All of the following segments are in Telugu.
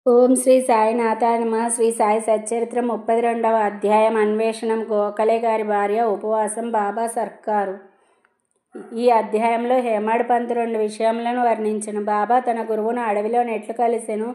ఓం శ్రీ సాయినాథాయ నమః. శ్రీ సాయి సచ్చరిత్ర 32వ అధ్యాయం. అన్వేషణం. గోఖలే గారి భార్య ఉపవాసం. బాబా సర్కారు. ఈ అధ్యాయంలో హేమాడ్ పంత్ రెండు విషయములను వర్ణించెను. బాబా తన గురువును అడవిలో నెట్లు కలిసెను.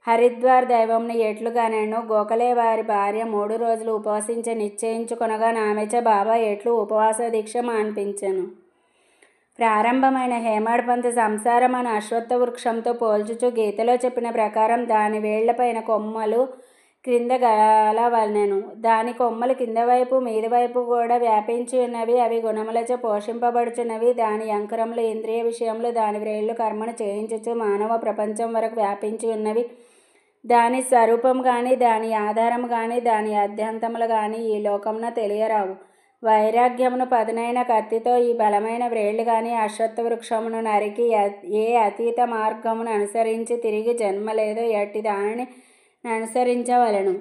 హరిద్వార్ దైవంను ఎట్లుగానెను. గోఖలే వారి భార్య 3 రోజులు ఉపవసించ నిశ్చయించుకొనగా నామెచ బాబా ఎట్లు ఉపవాస దీక్ష మాన్పించెను. ప్రారంభమైన హేమాడ్ పంత్ సంసారం అను అశ్వత్థ వృక్షంతో పోల్చుచు గీతలో చెప్పిన ప్రకారం దాని వేళ్లపైన కొమ్మలు క్రింద గలవలెను. దాని కొమ్మలు కింద వైపు మీది వైపు కూడా వ్యాపించి ఉన్నవి. అవి గుణములచే పోషింపబడుచున్నవి. దాని అంకురములు ఇంద్రియ విషయములు. దాని వ్రేళ్లు కర్మను చేయించుచు మానవ ప్రపంచం వరకు వ్యాపించి ఉన్నవి. దాని స్వరూపం కానీ దాని ఆధారం కానీ దాని అధ్యంతములు కానీ ఈ లోకమున తెలియరావు. వైరాగ్యమును పదునైన కత్తితో ఈ బలమైన వ్రేళ్లు గాని అశ్వత్థ వృక్షమును నరికి ఏ అతీత మార్గమును అనుసరించి తిరిగి జన్మ లేదో ఎట్టి దానిని అనుసరించవలెను.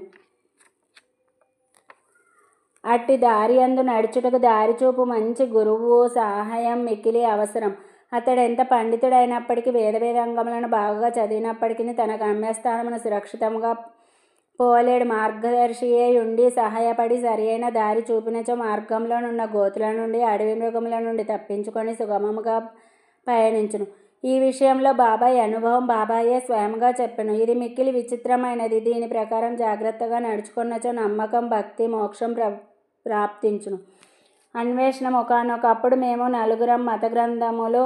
అట్టి దారి యందు నడుచుటకు దారిచూపు మంచి గురువు సహాయం మిక్కిలి అవసరం. అతడెంత పండితుడైనప్పటికీ వేదవేదాంగములను బాగా చదివినప్పటికీ తన గమ్యస్థానమును సురక్షితంగా పోలేడు. మార్గదర్శియే ఉండి సహాయపడి సరియైన దారి చూపినచో మార్గంలో నున్న గోతుల నుండి అడవి మృగముల నుండి తప్పించుకొని సుగమముగా పయనించును. ఈ విషయంలో బాబాయ్ అనుభవం బాబాయే స్వయంగా చెప్పెను. ఇది మిక్కిలి విచిత్రమైనది. దీని ప్రకారం జాగ్రత్తగా నడుచుకున్నచో నమ్మకం, భక్తి, మోక్షం ప్రాప్తించును. అన్వేషణం. ఒకానొకప్పుడు మేము నలుగురం మత గ్రంథములు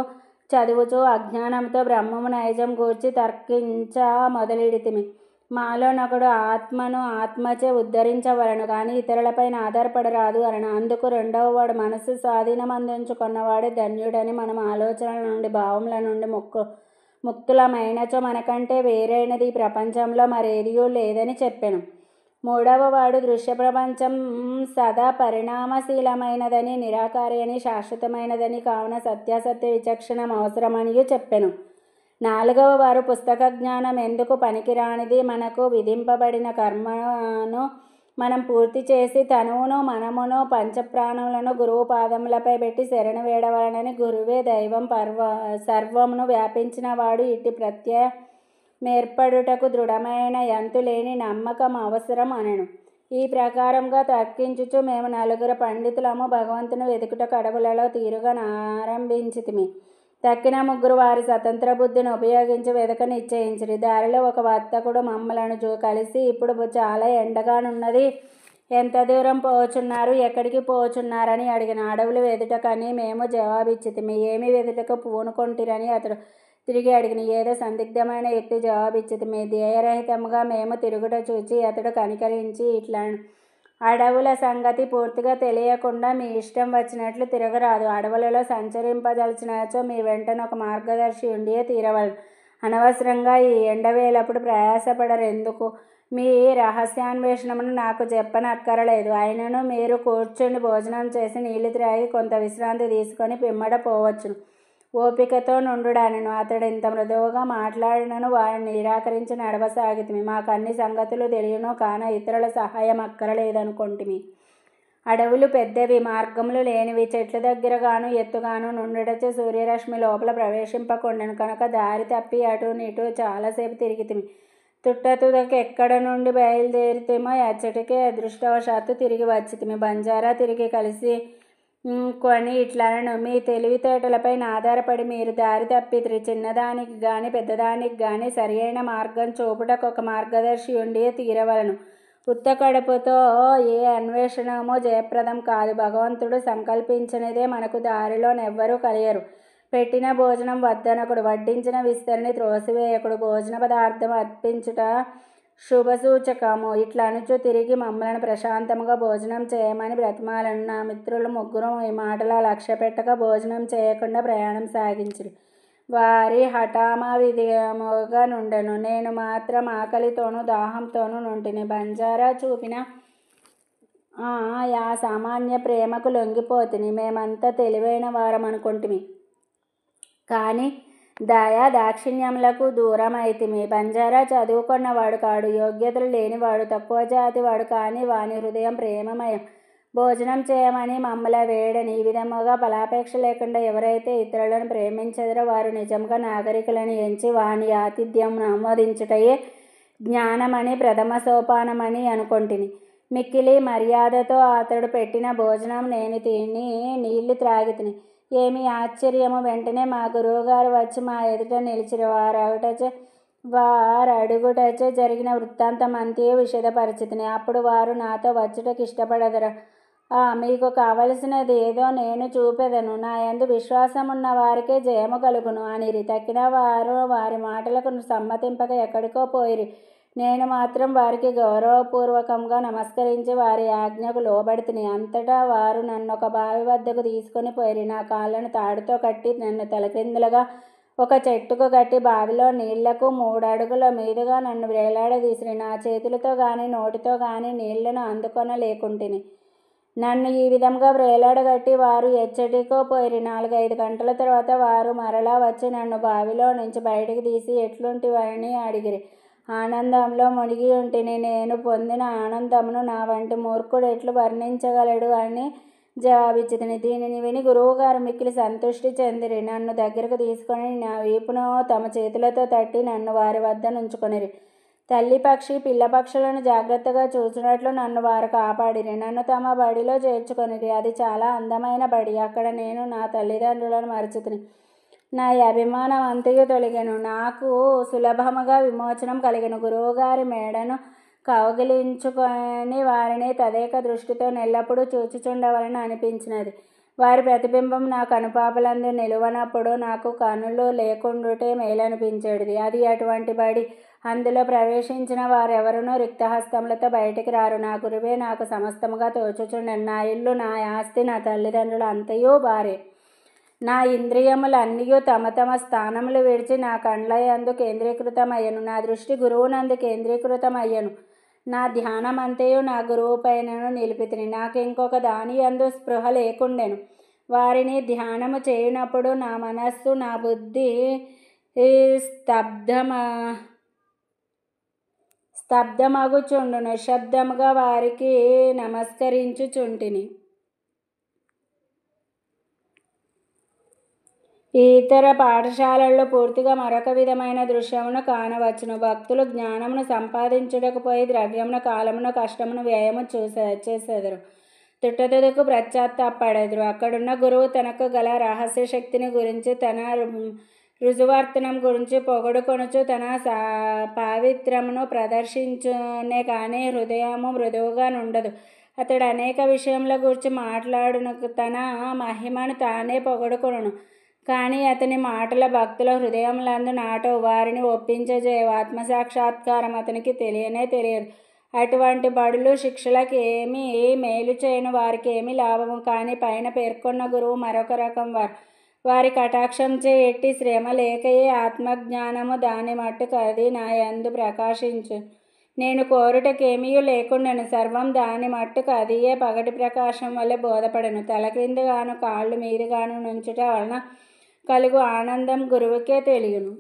చదువుచూ అజ్ఞానంతో బ్రహ్మము నైజం గూర్చి తర్కించ మొదలెడితిమి. మాలోనొకడు ఆత్మను ఆత్మచే ఉద్ధరించవలను కానీ ఇతరులపైన ఆధారపడరాదు అనను. అందుకు రెండవ వాడు మనస్సు స్వాధీనమందుంచుకున్నవాడే ధన్యుడని. మనం ఆలోచనల నుండి భావముల నుండి ముక్తులమైనచో మనకంటే వేరైనది ఈ ప్రపంచంలో మరేదియూ లేదని చెప్పెను. మూడవ వాడు దృశ్య ప్రపంచం సదా పరిణామశీలమైనదని, నిరాకారి అని, శాశ్వతమైనదని, కావున సత్యాసత్య విచక్షణ అవసరమనియూ చెప్పెను. నాలుగవ వారు పుస్తక జ్ఞానం ఎందుకు పనికిరానిది, మనకు విధింపబడిన కర్మను మనం పూర్తి చేసి తనువును మనమును పంచప్రాణములను గురువు పాదములపై పెట్టి శరణు వేడవలనని. గురువే దైవం సర్వమును వ్యాపించిన వాడు. ఇట్టి ప్రత్యయమేర్పడుటకు దృఢమైన యంతులేని నమ్మకం అవసరం అనెను. ఈ ప్రకారంగా తర్కించుచు మేము నలుగురు పండితులము భగవంతుని వెతుకుటకు అడవులలో తిరుగనారంభించితిమి. తక్కిన ముగ్గురు వారి స్వతంత్ర బుద్ధిని ఉపయోగించి వెదక నిశ్చయించిరి. దారిలో ఒక వర్తకుడు మమ్మలను కలిసి ఇప్పుడు చాలా ఎండగానున్నది, ఎంత దూరం పోచున్నారు, ఎక్కడికి పోచున్నారని అడిగిన. అడవులు వెదుటకని మేము జవాబిచ్చితిమి. ఏమి వెదుటకు పూనుకొంటిరని అతడు తిరిగి అడిగిన. ఏదో సందిగ్ధమైన యుక్తి జవాబిచ్చితిమి. ధ్యేయరహితముగా మేము తిరుగుట చూచి అతడు కనికరించి ఇట్లను: అడవుల సంగతి పూర్తిగా తెలియకుండా మీ ఇష్టం వచ్చినట్లు తిరగరాదు. అడవులలో సంచరింపదలిచినచో మీ వెంటనొక మార్గదర్శి ఉండియే తీరవలను. అనవసరంగా ఈ ఎండవేళప్పుడు ప్రయాసపడరెందుకు? మీ రహస్యాన్వేషణమును నాకు చెప్పనక్కరలేదు. అయినను మీరు కూర్చుండి భోజనం చేసి నీళ్లు త్రాగి కొంత విశ్రాంతి తీసుకొని పిమ్మట పోవచ్చును. ఓపికతో నుండుడనెను. అతడింత మృదువుగా మాట్లాడినను వారిని నిరాకరించి నడవసాగితిమి. మాకన్ని సంగతులు తెలియను కాన ఇతరుల సహాయం అక్కరలేదనుకొంటిమి. అడవులు పెద్దవి, మార్గములు లేనివి, చెట్ల దగ్గరగాను ఎత్తుగాను నుండుటచే సూర్యరశ్మి లోపల ప్రవేశింపకుండెను. కనుక దారి తప్పి అటు ఇటు చాలాసేపు తిరిగితిమి. తుట్టతుదకు ఎక్కడ నుండి బయలుదేరితిమో అచ్చటికే అదృష్టవశాత్తు తిరిగి వచ్చితిమి. బంజారా తిరిగి కలిసి కొని ఇట్లనెను: మీ తెలివితేటలపైన ఆధారపడి మీరు దారి తప్పితిరి. చిన్నదానికి గాని పెద్దదానికి గాని సరి అయిన మార్గం చూపుటకు ఒక మార్గదర్శి ఉండియే తీరవలను. ఉత్త కడుపుతో ఏ అన్వేషణమూ జయప్రదం కాదు. భగవంతుడు సంకల్పించనిదే మనకు దారిలో నెవ్వరూ కలియరు. పెట్టిన భోజనం వద్దనకుడు, వడ్డించిన విస్తరిని త్రోసివేయకుడు, భోజన పదార్థం అర్పించుట శుభసూచకము. ఇట్లనుచు తిరిగి మమ్మలను ప్రశాంతముగా భోజనం చేయమని బ్రతిమాలను. నా మిత్రులు ముగ్గురు ఈ మాటల లక్ష్యపెట్టక భోజనం చేయకుండా ప్రయాణం సాగించిరి. వారి హఠామవిధిముగా నుండెను. నేను మాత్రం ఆకలితోనూ దాహంతోనూ నుంటిని. బంజారా చూపిన ఆ సామాన్య ప్రేమకు లొంగిపోతిని. మేమంతా తెలివైన వారమనుకొంటిమి కాని దయా దాక్షిణ్యములకు దూరమైతిమి. బంజారా చదువుకొన్నవాడు కాడు, యోగ్యతలు లేనివాడు, తక్కువ జాతివాడు కాని వాని హృదయం ప్రేమమయం. భోజనం చేయమని మమ్మల వేడని. ఈ విధముగా ఫలాపేక్ష లేకుండా ఎవరైతే ఇతరులను ప్రేమించెదరో వారు నిజంగా నాగరికులను ఎంచి వాని ఆతిథ్యమును ఆమోదించుటయే జ్ఞానమని ప్రథమ సోపానమని అనుకొంటిని. మిక్కిలి మర్యాదతో అతడు పెట్టిన భోజనం నేను తిని నీళ్లు త్రాగితిని. ఏమి ఆశ్చర్యము! వెంటనే మా గురువుగారు వచ్చి మా ఎదుట నిలిచిరి. వారడుగుటచే జరిగిన వృత్తాంతమంతయు విశదపరచితిని. అప్పుడు వారు నాతో వచ్చుటకు ఇష్టపడెదరా? మీకు కావలసినది ఏదో నేను చూపెదను. నా యందు విశ్వాసమున్న వారికే జయము కలుగును అనిరి. తక్కిన వారు వారి మాటలకు సమ్మతింపక ఎక్కడికో పోయిరి. నేను మాత్రం వారికి గౌరవపూర్వకంగా నమస్కరించి వారి ఆజ్ఞకు లోబడితిని. అంతటా వారు నన్నొక బావి వద్దకు తీసుకొని పోయిరి. నా కాళ్ళను తాడుతో కట్టి నన్ను తలక్రిందులుగా ఒక చెట్టుకు కట్టి బావిలో నీళ్లకు 3 అడుగుల మీదుగా నన్ను వేలాడదీసిరి. నా చేతులతో గాని నోటితో గాని నీళ్లను అందుకొనలేకుంటిని. నన్ను ఈ విధంగా వేలాడగట్టి వారు ఎచ్చటికో పోయిరి. 4-5 గంటల తర్వాత వారు మరలా వచ్చి నన్ను బావిలో నుంచి బయటికి తీసి ఎట్లుంటివని అడిగిరి. ఆనందంలో మునిగి ఉంటిని. నేను పొందిన ఆనందమును నా వంటి మూర్ఖుడు ఎట్లు వర్ణించగలడు అని జవాబిచ్చితిని. దీనిని విని గురువుగారు మిక్కిలి సంతృష్టి చెందిరి. నన్ను దగ్గరకు తీసుకొని నా వీపును తమ చేతులతో తట్టి నన్ను వారి వద్ద నుంచుకొనిరి. తల్లి పక్షి పిల్ల పక్షులను జాగ్రత్తగా చూసినట్లు నన్ను వారు కాపాడిరి. నన్ను తమ బడిలో చేర్చుకొనిరి. అది చాలా అందమైన బడి. అక్కడ నేను నా తల్లిదండ్రులను మరచితిని. నా అభిమానం అంతయు తొలగెను. నాకు సులభముగా విమోచనం కలిగెను. గురువుగారి మేడను కౌగిలించుకొని వారిని తదేక దృష్టితో నెల్లప్పుడూ చూచుచుండవలని అనిపించినది. వారి ప్రతిబింబం నా కనుపాపలందు నిలువనప్పుడు నాకు కనులు లేకుండుటే మేలనిపించేది. అది అటువంటి బడి. అందులో ప్రవేశించిన వారెవరునూ రిక్తహస్తములతో బయటికి రారు. నా గురువే నాకు సమస్తముగా తోచుచుండెను. నా ఇల్లు, నా ఆస్తి, నా తల్లిదండ్రులు అంతయు వారే. నా ఇంద్రియములన్నీయు తమ తమ స్థానములు విడిచి నా కండ్లయందు కేంద్రీకృతమయ్యను. నా దృష్టి గురువునందు కేంద్రీకృతమయ్యను. నా ధ్యానమంతయు నా గురువు పైనను నిలిపితిని. నాకింకొక దానియందు స్పృహ లేకుండెను. వారిని ధ్యానము చేయునప్పుడు నా మనస్సు నా బుద్ధి స్తబ్దమగుచుండు. నిశ్శబ్దముగా వారికి నమస్కరించుచుంటిని. ఇతర పాఠశాలల్లో పూర్తిగా మరొక విధమైన దృశ్యమును కానవచ్చును. భక్తులు జ్ఞానమును సంపాదించుటకు పోయి ద్రవ్యమును, కాలమును, కష్టమును వ్యయము చేసెదరు. తుట్టతుదకు పశ్చాత్తాపపడెదరు. అక్కడున్న గురువు తనకు గల రహస్య శక్తిని గురించి, తన రుజువర్తనం గురించి పొగడుకొనుచు తన పావిత్ర్యమును ప్రదర్శించునే కానీ హృదయము మృదువుగా నుండదు. అతడు అనేక విషయముల గురించి మాట్లాడును. తన మహిమను తానే పొగడుకొనును. కానీ అతని మాటల భక్తుల హృదయములందు నాటవు. వారిని ఒప్పించజేయవు. ఆత్మసాక్షాత్కారం అతనికి తెలియనే తెలియదు. అటువంటి బడులు శిక్షలకు ఏమీ మేలు చేయని వారికి ఏమి లాభము? కానీ పైన పేర్కొన్న గురువు మరొక రకం వారు. వారి కటాక్షంచే ఎట్టి శ్రమ లేకయే ఆత్మజ్ఞానము దాని మట్టుకు అది నా యందు ప్రకాశించు. నేను కోరుటకేమీ లేకుండెను. సర్వం దాని మట్టుకు అదియే పగటి ప్రకాశం వలె బోధపడెను. తలక్రిందుగాను కాళ్ళు మీదుగాను నుంచుట వలన కలుగు ఆనందం గురువుకే తెలియను.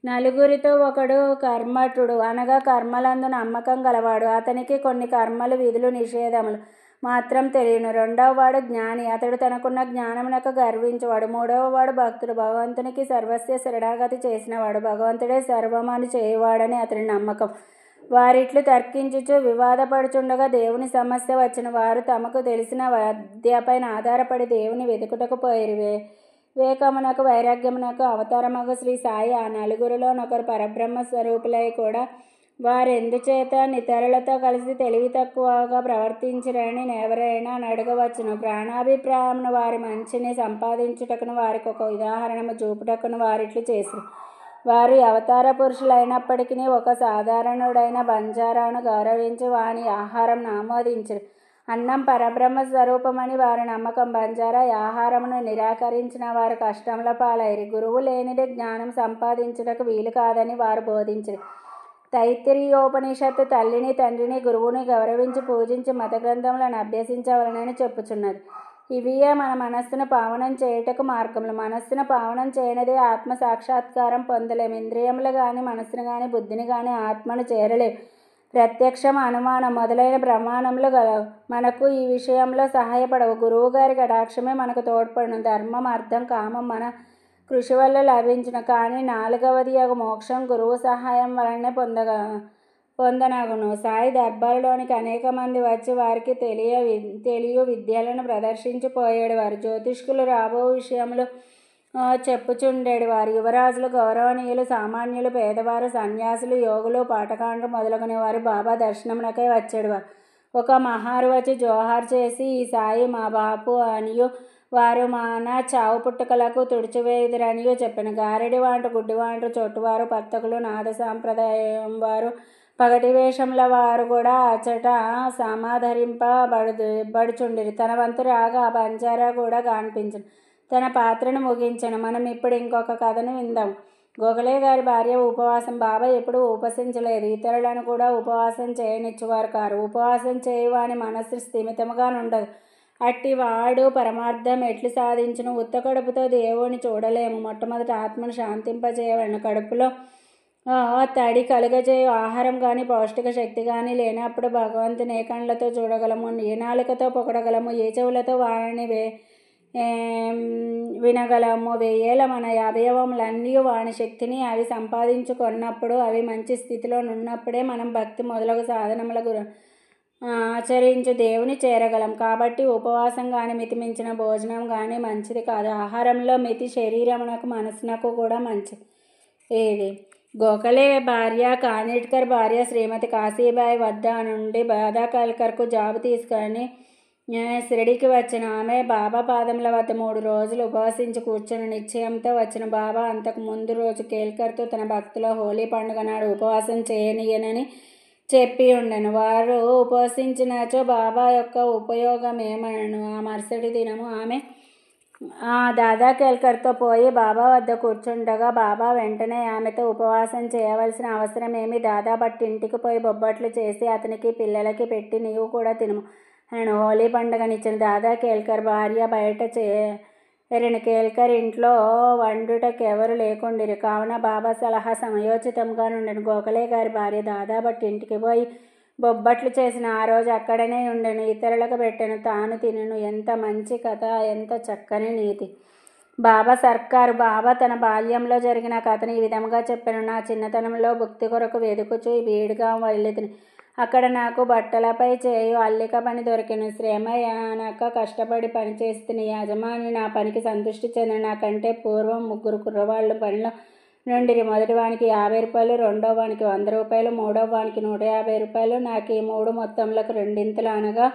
నలుగురితో ఒకడు కర్మఠుడు, అనగా కర్మలందు నమ్మకం గలవాడు. అతనికి కొన్ని కర్మలు, విధులు, నిషేధములు మాత్రం తెలియను. 2వ వాడు జ్ఞాని. అతడు తనకున్న జ్ఞానమునకు గర్వించువాడు. 3వ వాడు భక్తుడు. భగవంతునికి సర్వస్వ శరణాగతి చేసినవాడు. భగవంతుడే సర్వమని చేయువాడని అతని నమ్మకం. వారిట్లు తర్కించుచు వివాదపడుచుండగా దేవుని సమస్య వచ్చిన వారు తమకు తెలిసిన విద్యపైన ఆధారపడి దేవుని వెతుకుటకు పోయిరి. వివేకమునకు వైరాగ్యమునకు అవతారమగు శ్రీ సాయి ఆ నలుగురిలో నొకరు పరబ్రహ్మ స్వరూపులై కూడా వారెందుచేత ఇతరులతో కలిసి తెలివి తక్కువగా ప్రవర్తించిరని ఎవరైనా అడగవచ్చును. ప్రాణాభిప్రాయమును వారి మంచిని సంపాదించుటకును వారికి ఒక ఉదాహరణము చూపుటకును వారిట్లు చేసిరి. వారు అవతార పురుషులైనప్పటికీ ఒక సాధారణుడైన బంజారాను గౌరవించి వాని ఆహారం ఆమోదించిరి. అన్నం పరబ్రహ్మ స్వరూపమని వారి నమ్మకం. బంజారా ఆహారమును నిరాకరించిన వారు కష్టముల పాలైరి. గురువు లేనిదే జ్ఞానం సంపాదించుటకు వీలు కాదని వారు బోధించిరి. తైత్తిరీయోపనిషత్తు తల్లిని, తండ్రిని, గురువుని గౌరవించి పూజించి మత గ్రంథములను అభ్యసించవలనని చెప్పుచున్నది. ఇవియే మన మనస్సును పావనం చేయుటకు మార్గములు. మనస్సును పావనం చేయనిదే ఆత్మ సాక్షాత్కారం పొందలేము. ఇంద్రియములు గాని, మనస్సును గాని, బుద్ధిని గాని ఆత్మను చేరలేవు. ప్రత్యక్షం, అనుమానం మొదలైన ప్రమాణములు గలవు. మనకు ఈ విషయంలో సహాయపడవు. గురువుగారి కటాక్షమే మనకు తోడ్పడును. ధర్మం, అర్థం, కామం మన కృషి వల్ల లభించిన. కానీ 4వది మోక్షం గురువు సహాయం వలనే పొందనగును. సాయి దర్బారులోనికి అనేక మంది వచ్చి వారికి తెలియ విద్యలను ప్రదర్శించిపోయేడు వారు. జ్యోతిష్కులు రాబో విషయములు చెప్పుచుండేడు వారు. యువరాజులు, గౌరవనీయులు, సామాన్యులు, పేదవారు, సన్యాసులు, యోగులు, పాటకాండ్రు మొదలుగునే వారు బాబా దర్శనమునకై వచ్చేడు వారు. ఒక మహారు వచ్చి జోహార్ చేసి, ఈ సాయి మా బాపు అనియు వారు మన చావు పుట్టుకలకు తుడిచివేయుదురనియు చెప్పాను. గారెడివాండ్రు, గుడ్డివాండ్రు, చొట్టువారు, పత్తకులు, నాద సాంప్రదాయం వారు, పగటి వేషముల వారు కూడా అచ్చట సమాధరింపబడుచుండిరి. తన వంతు రాగా ఆ బంజారా కూడా గాన్పించను. తన పాత్రను ముగించను. మనం ఇప్పుడు ఇంకొక కథను విందాం. గోఖలే గారి భార్య ఉపవాసం. బాబా ఎప్పుడూ ఉపవసించలేదు. ఇతరులను కూడా ఉపవాసం చేయనిచ్చువారు కారు. ఉపవాసం చేయువాని మనస్సు స్థిమితముగా నుండదు. అట్టి వాడు పరమార్థం ఎట్లు సాధించును? ఉత్త కడుపుతో దేవుని చూడలేము. మొట్టమొదటి ఆత్మను శాంతింపజేయవలను. కడుపులో తడి కలుగజేయు ఆహారం కానీ పౌష్టిక శక్తి కానీ లేనప్పుడు భగవంతుని ఏ కళ్ళతో చూడగలము? ఏ నాలుకతో పొగడగలము? ఏ చెవులతో వారిని వినగలము? 1000 మన అవయవములన్నీ వాని శక్తిని అవి సంపాదించుకున్నప్పుడు, అవి మంచి స్థితిలో ఉన్నప్పుడే మనం భక్తి మొదలగు సాధనముల ఆచరించు దేవుని చేరగలం. కాబట్టి ఉపవాసం కానీ మితిమించిన భోజనం కానీ మంచిది కాదు. ఆహారంలో మితి శరీరమునకు మనసునకు కూడా మంచిది. ఏది గోఖలే భార్య కానిట్కర్ భార్య శ్రీమతి కాశీబాయి వద్ద నుండి దాదా కేల్కర్కు జాబు తీసుకొని షిరిడీకి వచ్చిన ఆమె బాబా పాదముల వద్ద 3 రోజులు ఉపవసించి కూర్చుని నిశ్చయంతో వచ్చిన. బాబా అంతకు ముందు రోజు కేల్కర్తో తన భక్తుల హోలీ పండుగ నాడు ఉపవాసం చేయనీయనని చెప్పి ఉండెను. వారు ఉపవసించినచో బాబా యొక్క ఉపయోగం ఏమనను. ఆ మరుసటి దినము ఆమె దాదా కేల్కర్తో పోయి బాబా వద్ద కూర్చుండగా బాబా వెంటనే ఆమెతో ఉపవాసం చేయవలసిన అవసరం ఏమి? దాదా బట్టి ఇంటికి పోయి బొబ్బట్లు చేసి అతనికి పిల్లలకి పెట్టి నీవు కూడా తినము అని హోలీ పండుగనిచ్చిన. దాదా కేల్కర్ భార్య బయట చేరిన. కేల్కర్ ఇంట్లో వండుటకెవరు లేకుండిరి. కావున బాబా సలహా సమయోచితంగా నుండెను. గోఖలే గారి భార్య దాదా బట్టి ఇంటికి పోయి బొబ్బట్లు చేసిన. ఆ రోజు అక్కడనే ఉండెను. ఇతరులకు పెట్టెను, తాను తినెను. ఎంత మంచి కథ! ఎంత చక్కని నీతి! బాబా సర్కారు. బాబా తన బాల్యంలో జరిగిన కథను ఈ విధంగా చెప్పాను. నా చిన్నతనంలో భుక్తి కొరకు వెదుకుచూ బీడుగా వెళ్ళితిని. అక్కడ నాకు బట్టలపై చేయు అల్లిక పని దొరికెను. శ్రమ అనక కష్టపడి పనిచేస్తున్న యజమాని నా పనికి సంతృష్టి చెందిన. నాకంటే పూర్వం 3 కుర్రవాళ్ళు పనిలో నుండిరి. మొదటి వానికి 50 రూపాయలు, రెండో వానికి 100 రూపాయలు, మూడో వానికి 150 రూపాయలు. నాకు ఈ 3 మొత్తంలకు రెండింతలు అనగా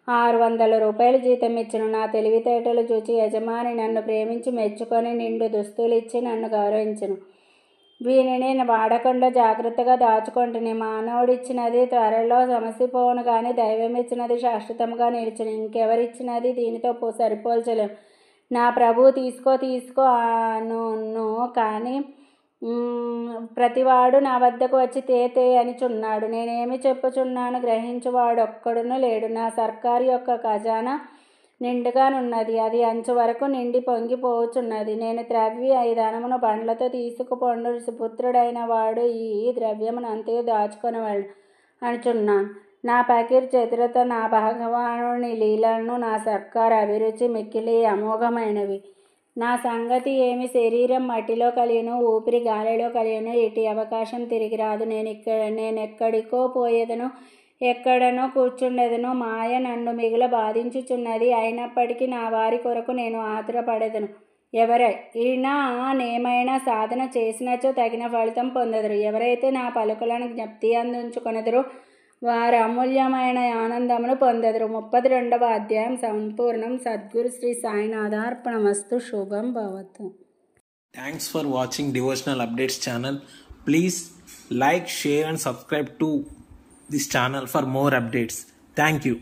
600 రూపాయలు జీతం ఇచ్చును. నా తెలివితేటలు చూచి యజమాని నన్ను ప్రేమించి మెచ్చుకొని నిండు దుస్తులు ఇచ్చి నన్ను గౌరవించును. వీనిని వాడకుండా జాగ్రత్తగా దాచుకొంటిని. మానవుడిచ్చినది త్వరలో సమసిపోవును కానీ దైవమిచ్చినది శాశ్వతంగా నిలిచును. ఇంకెవరిచ్చినది దీనితో సరిపోల్చలేము. నా ప్రభు తీసుకో అను కానీ ప్రతివాడు నా వద్దకు వచ్చి తే అనిచున్నాడు. నేనేమి చెప్పుచున్నాను గ్రహించువాడొక్కడును లేడు. నా సర్కారు యొక్క ఖజానా నిండుగానున్నది. అది అంచు వరకు నిండి పొంగిపోచున్నది. నేను త్రవ్వి ఈ ధనమును బండ్లతో తీసుకుపోండు సుపుత్రుడైన వాడు ఈ ద్రవ్యమును అంతయు దాచుకొనవలెను అనుచున్నాను. నా పకీర్ చతురత, నా భగవానుని లీలలను, నా సర్కారు అభిరుచి మిక్కిలి అమోఘమైనవి. నా సంగతి ఏమి? శరీరం మట్టిలో కలియును, ఊపిరి గాలిలో కలియును. ఇటు అవకాశం తిరిగి రాదు. నేనెక్కడికో పోయేదను, ఎక్కడనో కూర్చుండెదను. మాయ నన్ను మిగుల బాధించుచున్నది. అయినప్పటికీ నా వారి కొరకు నేను ఆతురపడెదను. ఎవరైనా నేమైనా సాధన చేసినచో తగిన ఫలితం పొందెదరు. ఎవరైతే నా పలుకులను జ్ఞప్తి అందుంచుకొనెదరో వారు అమూల్యమైన ఆనందమును పొందెదరు. 32వ అధ్యాయం సంపూర్ణం. సద్గురు శ్రీ సాయినాథార్పణమస్తు. శుభం భవతు. Thanks for watching Devotional Updates channel. Please like, share and subscribe to this channel for more updates. Thank you.